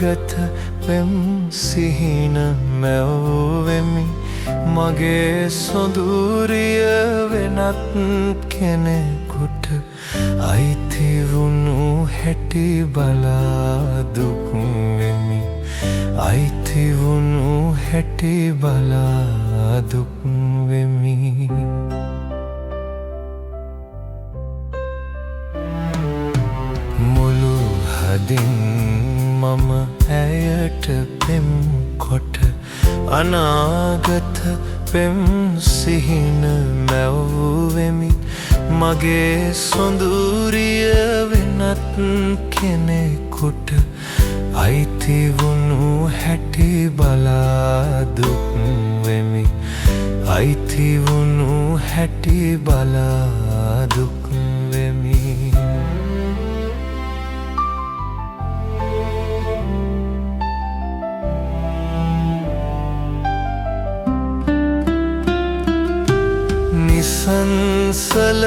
අනාගත පෙම් සිහින මැව්වෙමි මගේ සොඳුරිය වෙනත් කෙනෙකුට අයිති වුණු හැටි බලා දුක් වෙමි අයිති වුණු හැටි බලා දුක් වෙමි මුළු හදින් මම ඇයට පෙම් කොට අනාගත පෙම් සිහින මැව්වෙමි මගේ සොඳුරිය වෙනත් කෙනෙකුට අයිති වුණු හැටි බලා දුක් වෙමි අයිති වුණු හැටි බලා දුක් වෙමි නිසංසල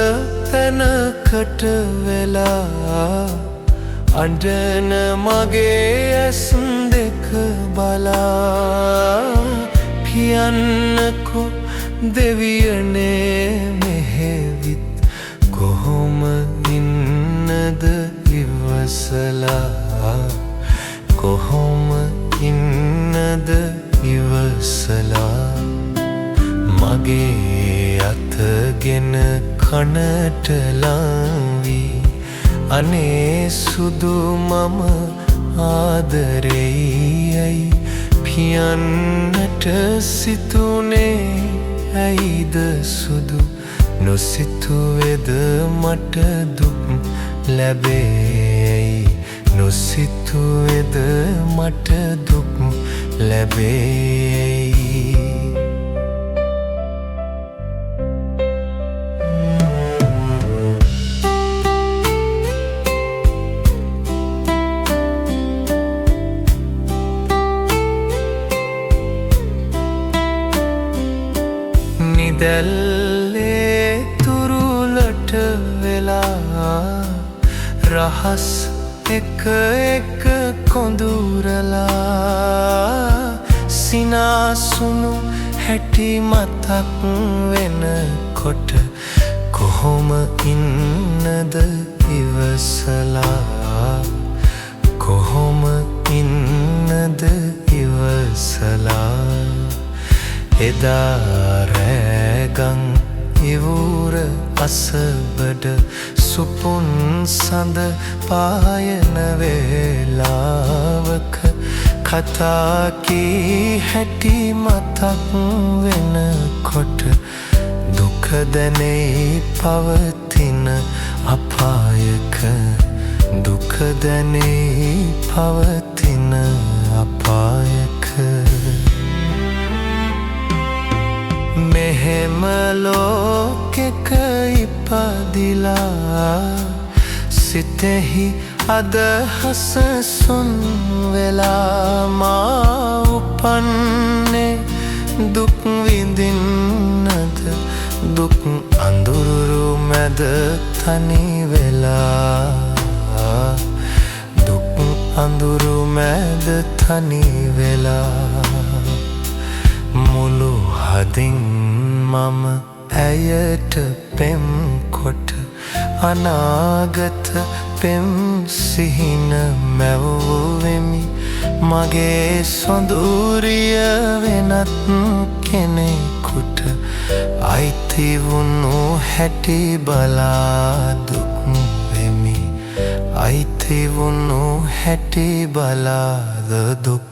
තැනකට වෙලා අඬන මගේ ඇස් දෙක බලා කියන්නකෝ දෙවියනේ මෙහෙවිත් කොහොම ඉන්නද ඉවසලා කොහොම ඉන්නද ඉවසලා මගේ අතගෙන කනට ලාවී අනේ සුදු මම ආදරෙයි පියන්නට සිතුනේ ඇයිද සුදු නොසිතුවේද මට දුක් ලැබෙයි නොසිතුවේද මට දුක් ලැබෙයි නිදැල්ලේ තුරුලට වෙලා රහස් එක එක කොඳුරලා සිනාසුණු හැටි මතක් වෙනකොට කොහොම ඉන්නද ඉවසලා කොහොම ඉන්නද ඉවසලා එදා රෑගං ඉවුර අසබඩ සුපුන් සඳ පායන වේලාවක කතා කී හැටි මතක් වෙනකොට දුක දැනෙයි පවතින අපායක දුක දැනෙයි පවතින අපායක මෙහෙම ලෝකෙක ඉපදිලා සිතෙහි අදහස සුන් වෙලා මා උපන්නේ දුක් විඳින්නද දුක් අඳුරු මැද තනි වෙලා දුක් අඳුරු මැද තනි වෙලා මුළු හදින් මම ඇයට පෙම් කොට අනාගත පෙම් සිහින මැව්වෙමි මගේ සොඳුරිය වෙනත් කෙනෙකුට අයිති වුණු හැටි බලා දුක් වෙමි අයිති වුණු හැටි බලා දුක්